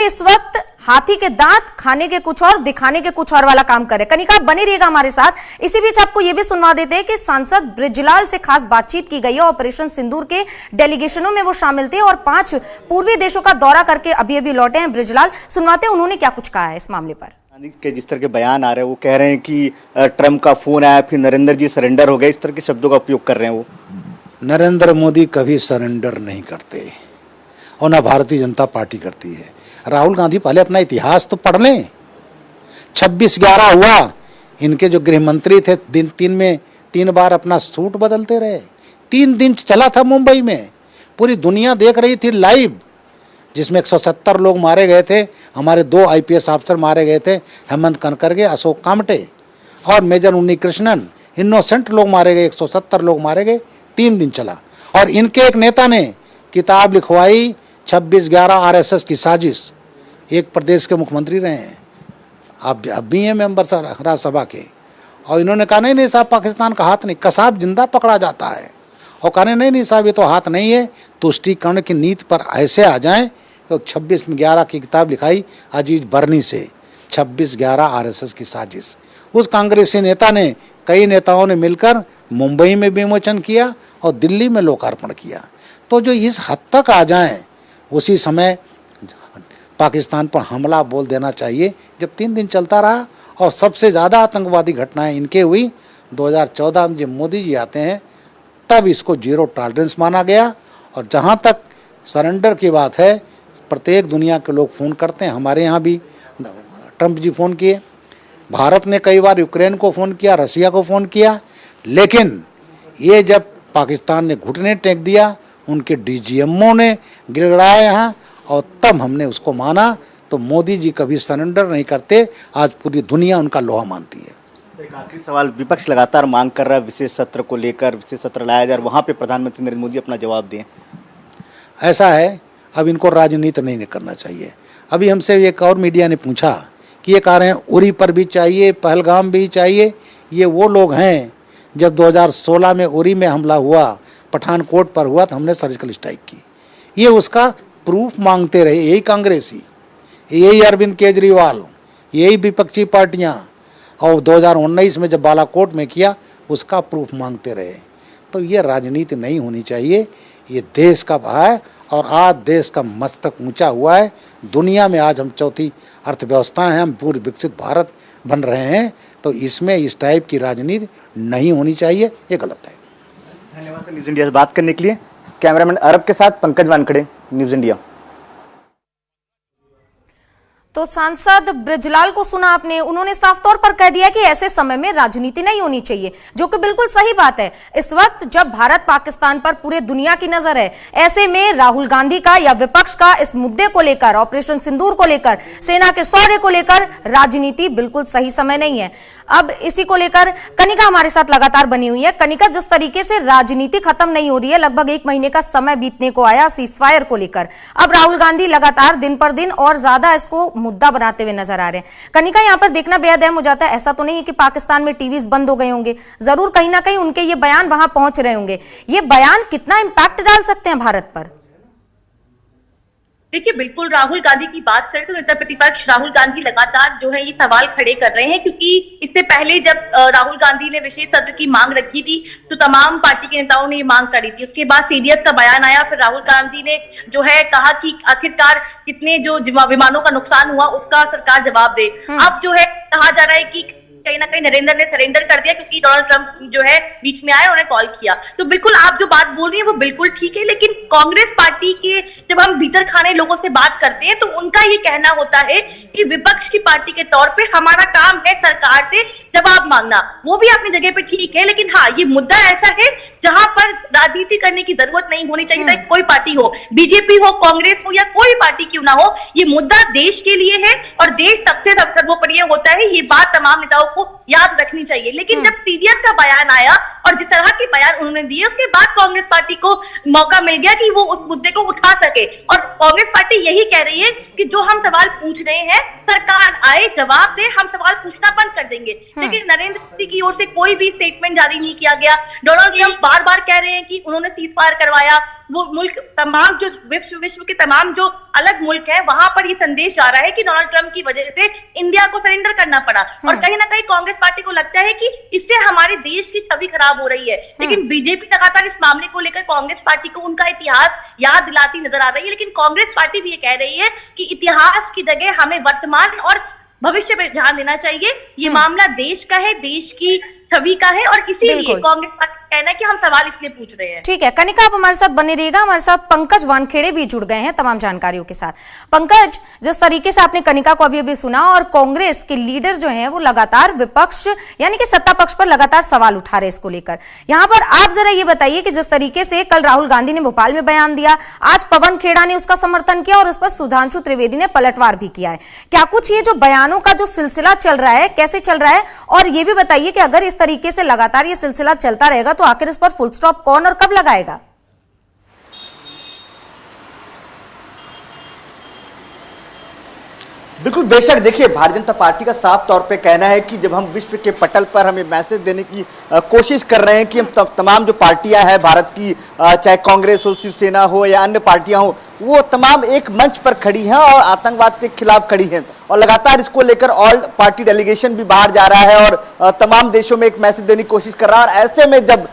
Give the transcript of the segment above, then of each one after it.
इस वक्त हाथी के दांत खाने के कुछ और दिखाने के कुछ और वाला काम करे। कनिका बनी रहिएगा हमारे साथ। इसी बीच आपको यह भी सुनवा देते हैं कि सांसद बृजलाल से खास बातचीत की गई है। ऑपरेशन सिंदूर के डेलीगेशनों में वो शामिल थे और 5 पूर्वी देशों का दौरा करके अभी अभी लौटे हैं बृजलाल। सुनवाते हैं उन्होंने क्या कुछ कहा है इस मामले पर। के जिस तरह के बयान आ रहे हैं वो कह रहे हैं कि ट्रंप का फोन आया फिर नरेंद्र जी सरेंडर हो गए, इस तरह के शब्दों का उपयोग कर रहे हैं। वो नरेंद्र मोदी कभी सरेंडर नहीं करते और ना भारतीय जनता पार्टी करती है। राहुल गांधी पहले अपना इतिहास तो पढ़ लें। 26/11 हुआ, इनके जो गृह मंत्री थे दिन 3 में 3 बार अपना सूट बदलते रहे। 3 दिन चला था मुंबई में, पूरी दुनिया देख रही थी लाइव, जिसमें 170 लोग मारे गए थे। हमारे 2 IPS अफसर मारे गए थे, हेमंत कनकरगे, अशोक कामटे और मेजर उन्नी कृष्णन। इनोसेंट लोग मारे गए, 170 लोग मारे गए। 3 दिन चला और इनके एक नेता ने किताब लिखवाई 26/11 RSS की साजिश। एक प्रदेश के मुख्यमंत्री रहे हैं, अब भी हैं मेंबर राज्यसभा के, और इन्होंने कहा नहीं साहब पाकिस्तान का हाथ नहीं, कसाब जिंदा पकड़ा जाता है। और कहने नहीं साहब ये तो हाथ नहीं है। तुष्टीकरण की नीति पर ऐसे आ जाएं तो 26/11 की किताब लिखाई अजीज बर्नी से, 26/11 RSS की साजिश। उस कांग्रेसी नेता ने, कई नेताओं ने मिलकर मुंबई में विमोचन किया और दिल्ली में लोकार्पण किया। तो जो इस हद तक आ जाएं, उसी समय पाकिस्तान पर हमला बोल देना चाहिए। जब 3 दिन चलता रहा और सबसे ज़्यादा आतंकवादी घटनाएं इनके हुई 2014 में, जब मोदी जी आते हैं तब इसको 0 टॉलरेंस माना गया। और जहां तक सरेंडर की बात है, प्रत्येक दुनिया के लोग फ़ोन करते हैं। हमारे यहाँ भी ट्रंप जी फ़ोन किए, भारत ने कई बार यूक्रेन को फ़ोन किया, रसिया को फ़ोन किया, लेकिन ये जब पाकिस्तान ने घुटने टेक दिया, उनके DGMO ने गिड़गिड़ाया यहाँ, और तब हमने उसको माना। तो मोदी जी कभी सरेंडर नहीं करते, आज पूरी दुनिया उनका लोहा मानती है। एक आखिरी सवाल, विपक्ष लगातार मांग कर रहा है विशेष सत्र को लेकर, विशेष सत्र लाया जाए, वहाँ पे प्रधानमंत्री नरेंद्र मोदी अपना जवाब दें। ऐसा है, अब इनको राजनीति नहीं करना चाहिए। अभी हमसे एक और मीडिया ने पूछा कि ये कह रहे हैं उरी पर भी चाहिए, पहलगाम भी चाहिए। ये वो लोग हैं, जब 2016 में उरी में हमला हुआ, पठानकोट पर हुआ, तो हमने सर्जिकल स्ट्राइक की। ये उसका प्रूफ मांगते रहे, यही कांग्रेसी, यही अरविंद केजरीवाल, यही विपक्षी पार्टियां, और 2019 में जब बालाकोट में किया उसका प्रूफ मांगते रहे। तो ये राजनीति नहीं होनी चाहिए। ये देश का भाई, और आज देश का मस्तक ऊंचा हुआ है। दुनिया में आज हम 4थी अर्थव्यवस्था हैं, हम पूरे विकसित भारत बन रहे हैं। तो इसमें इस टाइप की राजनीति नहीं होनी चाहिए, ये गलत है। धन्यवाद सर न्यूज़ इंडिया से बात करने के लिए। कैमरामैन अरब के साथ पंकज वानखड़े, न्यूज़ इंडिया। तो सांसद बृजलाल को सुना आपने, उन्होंने साफ तौर पर कह दिया कि ऐसे समय में राजनीति नहीं होनी चाहिए, जो कि बिल्कुल सही बात है। इस वक्त जब भारत पाकिस्तान पर पूरे दुनिया की नजर है, ऐसे में राहुल गांधी का या विपक्ष का इस मुद्दे को लेकर, ऑपरेशन सिंदूर को लेकर, सेना के शौर्य को लेकर राजनीति बिल्कुल सही समय नहीं है। अब इसी को लेकर कनिका हमारे साथ लगातार बनी हुई है। कनिका, जिस तरीके से राजनीति खत्म नहीं हो रही है, लगभग 1 महीने का समय बीतने को आया सीजफायर को लेकर, अब राहुल गांधी लगातार दिन पर दिन और ज्यादा इसको मुद्दा बनाते हुए नजर आ रहे हैं। कनिका, यहाँ पर देखना बेहद अहम हो जाता है। ऐसा तो नहीं है कि पाकिस्तान में टीवीज बंद हो गए होंगे, जरूर कहीं ना कहीं उनके ये बयान वहां पहुंच रहे होंगे। ये बयान कितना इंपैक्ट डाल सकते हैं भारत पर? देखिए, बिल्कुल राहुल गांधी की बात करें तो नेता प्रतिपक्ष राहुल गांधी लगातार जो है ये सवाल खड़े कर रहे हैं, क्योंकि इससे पहले जब राहुल गांधी ने विशेष सत्र की मांग रखी थी तो तमाम पार्टी के नेताओं ने ये मांग करी थी। उसके बाद CDS का बयान आया, फिर राहुल गांधी ने जो है कहा कि आखिरकार कितने जो विमानों का नुकसान हुआ उसका सरकार जवाब दे। अब जो है कहा जा रहा है कि कहीं ना कहीं नरेंद्र ने सरेंडर कर दिया, क्योंकि डोनाल्ड ट्रंप जो है बीच में आए, उन्हें कॉल किया। तो बिल्कुल आप जो बात बोल रही हैं वो बिल्कुल ठीक है, लेकिन कांग्रेस पार्टी के जब हम भीतर खाने लोगों से बात करते हैं तो उनका ये कहना होता है कि विपक्ष की पार्टी के तौर पे हमारा काम है सरकार से जवाब मांगना। वो भी अपनी जगह पे ठीक है, लेकिन हाँ, ये मुद्दा ऐसा है जहां पर राजनीति करने की जरूरत नहीं होनी चाहिए। चाहे कोई पार्टी हो, बीजेपी हो, कांग्रेस हो या कोई पार्टी क्यों ना हो, ये मुद्दा देश के लिए है और देश सबसे सर्वोपरि होता है। ये बात तमाम नेताओं को याद रखनी चाहिए। लेकिन जब CDS का बयान आया और जिस तरह के बयान उन्होंने दिए, उसके बाद कांग्रेस पार्टी को मौका मिल गया कि वो उस मुद्दे को उठा सके। और कांग्रेस पार्टी यही कह रही है कि जो हम सवाल पूछ रहे हैं सरकार आए, जवाब दे, हम सवाल पूछना बंद कर देंगे। लेकिन नरेंद्र मोदी की ओर से कोई भी स्टेटमेंट जारी नहीं किया गया। डोनाल्ड ट्रंप बार बार कह रहे हैं कि उन्होंने सीज फायर करवाया। वो मुल्क तमाम जो विश्व के तमाम जो अलग मुल्क है वहां पर ये संदेश जा रहा है कि डोनाल्ड ट्रंप की वजह से इंडिया को सरेंडर करना पड़ा, और कहीं ना कहीं कांग्रेस पार्टी को लगता है कि इससे हमारे देश की छवि खराब हो रही है। लेकिन बीजेपी लगातार इस मामले को लेकर कांग्रेस पार्टी को उनका इतिहास याद दिलाती नजर आ रही है, लेकिन कांग्रेस पार्टी भी ये कह रही है कि इतिहास की जगह हमें वर्तमान और भविष्य पर ध्यान देना चाहिए। ये मामला देश का है, देश की छवि का है, और इसीलिए कांग्रेस पार्टी कहना है कि हम सवाल इसलिए पूछ रहे हैं। ठीक है कनिका, आप हमारे साथ बने रहिएगा। हमारे साथ पंकज वानखेड़े भी जुड़ गए हैं तमाम जानकारियों के साथ। पंकज, जिस तरीके से आपने कनिका को अभी सुना, और कांग्रेस के लीडर जो हैं वो लगातार विपक्ष यानी कि सत्ता पक्ष पर लगातार सवाल उठा रहे हैं इसको लेकर। यहां पर आप जरा ये बताइए कि जिस तरीके से कल राहुल गांधी ने भोपाल में बयान दिया, आज पवन खेड़ा ने उसका समर्थन किया और उस पर सुधांशु त्रिवेदी ने पलटवार भी किया है, क्या कुछ ये जो बयानों का जो सिलसिला चल रहा है कैसे चल रहा है? और ये भी बताइए कि अगर इस तरीके से लगातार ये सिलसिला चलता रहेगा तो आखिर इस पर फुल स्टॉप कौन और कब लगाएगा? बिल्कुल बेशक, देखिए भारतीय जनता पार्टी का साफ तौर पे कहना है कि जब हम विश्व के पटल पर हमें मैसेज देने की कोशिश कर रहे हैं कि हम तमाम जो पार्टियां हैं भारत की, चाहे कांग्रेस हो, शिवसेना हो या अन्य पार्टियां हो, वो तमाम एक मंच पर खड़ी हैं और आतंकवाद के खिलाफ खड़ी हैं, और लगातार इसको लेकर ऑल पार्टी डेलीगेशन भी बाहर जा रहा है और तमाम देशों में एक मैसेज देने की कोशिश कर रहा है। और ऐसे में जब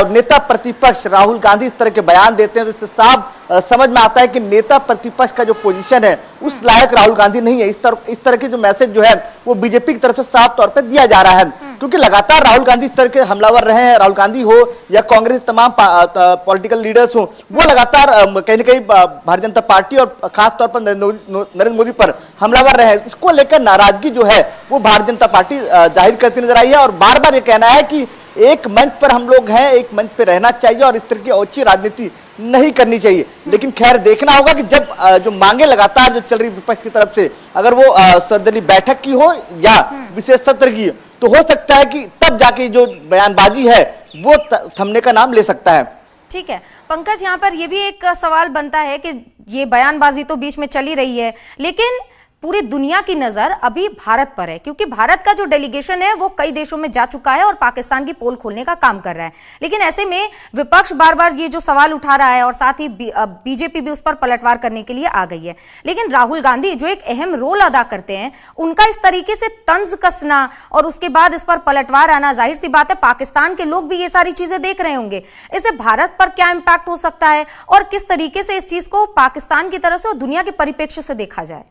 नेता प्रतिपक्ष राहुल गांधी इस तरह के बयान देते हैं तो इससे साफ समझ में आता है कि नेता प्रतिपक्ष का जो पोजीशन है उस लायक राहुल गांधी नहीं है। इस तरह के जो मैसेज जो है वो बीजेपी की तरफ से साफ तौर पर दिया जा रहा है, क्योंकि लगातार राहुल गांधी इस तरह के हमलावर रहे हैं। राहुल गांधी हो या कांग्रेस तमाम पॉलिटिकल लीडर्स हो, वो लगातार कहीं ना कहीं भारतीय जनता पार्टी और खासतौर पर नरेंद्र मोदी पर हमलावर रहे हैं। इसको लेकर नाराजगी जो है वो भारतीय जनता पार्टी जाहिर करती नजर आई है, और बार बार ये कहना है कि एक मंच पर हम लोग हैं, एक मंच पर रहना चाहिए और इस तरह की ओछी राजनीति नहीं करनी चाहिए। लेकिन खैर देखना होगा कि जब जो मांगे लगातार जो चल रही विपक्ष की तरफ से, अगर वो सर्वदलीय बैठक की हो या विशेष सत्र की, तो हो सकता है कि तब जाके जो बयानबाजी है वो थमने का नाम ले सकता है। ठीक है पंकज, यहाँ पर यह भी एक सवाल बनता है कि ये बयानबाजी तो बीच में चली रही है, लेकिन पूरी दुनिया की नजर अभी भारत पर है, क्योंकि भारत का जो डेलीगेशन है वो कई देशों में जा चुका है और पाकिस्तान की पोल खोलने का काम कर रहा है। लेकिन ऐसे में विपक्ष बार बार ये जो सवाल उठा रहा है और साथ ही बीजेपी भी उस पर पलटवार करने के लिए आ गई है। लेकिन राहुल गांधी जो एक अहम रोल अदा करते हैं, उनका इस तरीके से तंज कसना और उसके बाद इस पर पलटवार आना, जाहिर सी बात है पाकिस्तान के लोग भी ये सारी चीजें देख रहे होंगे। इससे भारत पर क्या इंपैक्ट हो सकता है और किस तरीके से इस चीज को पाकिस्तान की तरफ से और दुनिया के परिप्रेक्ष्य से देखा जाए?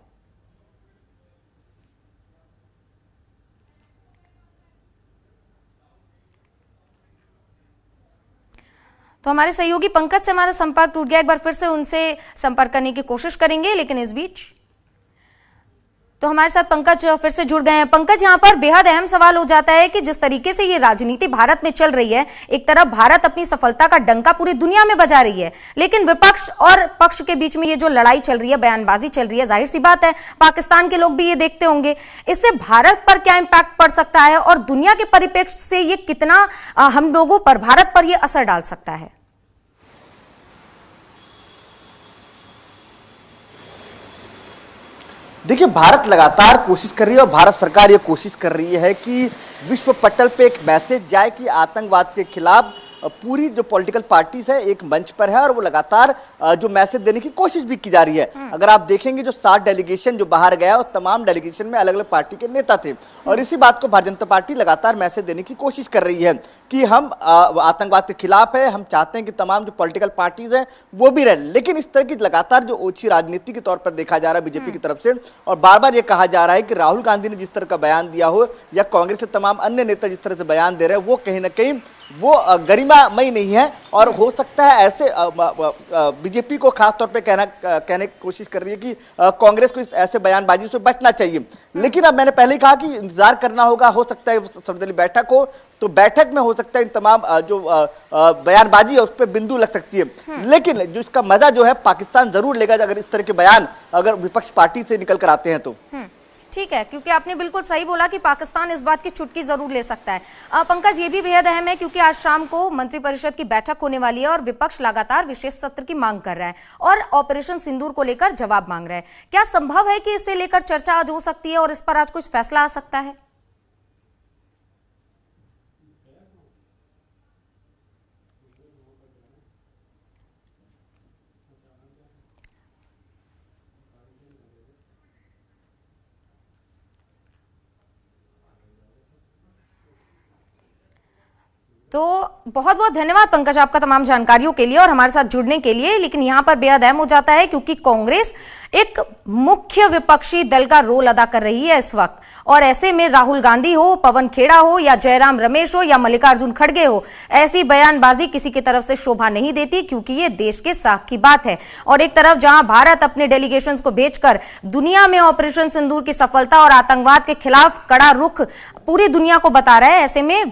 तो हमारे सहयोगी पंकज से हमारा संपर्क टूट गया, एक बार फिर से उनसे संपर्क करने की कोशिश करेंगे, लेकिन इस बीच तो हमारे साथ पंकज फिर से जुड़ गए हैं। पंकज, यहां पर बेहद अहम सवाल हो जाता है कि जिस तरीके से ये राजनीति भारत में चल रही है, एक तरफ भारत अपनी सफलता का डंका पूरी दुनिया में बजा रही है, लेकिन विपक्ष और पक्ष के बीच में ये जो लड़ाई चल रही है, बयानबाजी चल रही है, जाहिर सी बात है पाकिस्तान के लोग भी ये देखते होंगे। इससे भारत पर क्या इंपैक्ट पड़ सकता है और दुनिया के परिप्रेक्ष्य से ये कितना हम लोगों पर, भारत पर यह असर डाल सकता है? देखिए भारत लगातार कोशिश कर रही है और भारत सरकार ये कोशिश कर रही है कि विश्व पटल पे एक मैसेज जाए कि आतंकवाद के खिलाफ पूरी जो पॉलिटिकल पार्टीज है एक मंच पर है, और वो लगातार जो मैसेज देने की कोशिश भी की जा रही है। अगर आप देखेंगे जो 7 डेलीगेशन जो बाहर गया, उस तमाम डेलीगेशन में अलग अलग पार्टी के नेता थे, और इसी बात को भारतीय जनता पार्टी लगातार मैसेज देने की कोशिश कर रही है कि हम आतंकवाद के खिलाफ है, हम चाहते हैं कि तमाम जो पॉलिटिकल पार्टीज है वो भी रहे। लेकिन इस तरह की लगातार जो ओछी राजनीति के तौर पर देखा जा रहा है बीजेपी की तरफ से, और बार बार ये कहा जा रहा है कि राहुल गांधी ने जिस तरह का बयान दिया हो या कांग्रेस के तमाम अन्य नेता जिस तरह से बयान दे रहे हैं, वो कहीं ना कहीं वो गरिमामयी नहीं है, और हो सकता है ऐसे बीजेपी को खासतौर पे कहने की कोशिश कर रही है कि कांग्रेस को ऐसे बयानबाजी से बचना चाहिए। लेकिन अब मैंने पहले ही कहा कि इंतजार करना होगा, हो सकता है सर्वदलीय बैठक हो तो बैठक में हो सकता है इन तमाम जो बयानबाजी है उस पर बिंदु लग सकती है। लेकिन जो इसका मजा जो है पाकिस्तान जरूर लेगा अगर इस तरह के बयान अगर विपक्ष पार्टी से निकल कर आते हैं तो। ठीक है, क्योंकि आपने बिल्कुल सही बोला कि पाकिस्तान इस बात की चुटकी जरूर ले सकता है। पंकज, ये भी बेहद अहम है क्योंकि आज शाम को मंत्रिपरिषद की बैठक होने वाली है और विपक्ष लगातार विशेष सत्र की मांग कर रहा है और ऑपरेशन सिंदूर को लेकर जवाब मांग रहा है। क्या संभव है कि इसे लेकर चर्चा आज हो सकती है और इस पर आज कुछ फैसला आ सकता है? तो बहुत बहुत धन्यवाद पंकज आपका तमाम जानकारियों के लिए और हमारे साथ जुड़ने के लिए। लेकिन यहां पर बेहद अहम हो जाता है क्योंकि कांग्रेस एक मुख्य विपक्षी दल का रोल अदा कर रही है इस वक्त, और ऐसे में राहुल गांधी हो, पवन खेड़ा हो या जयराम रमेश हो या मल्लिकार्जुन खड़गे हो, ऐसी बयानबाजी किसी की तरफ से शोभा नहीं देती क्योंकि ये देश के साख की बात है। और एक तरफ जहां भारत अपने डेलीगेशंस को भेजकर दुनिया में ऑपरेशन सिंदूर की सफलता और आतंकवाद के खिलाफ कड़ा रुख पूरी दुनिया को बता रहा है, ऐसे में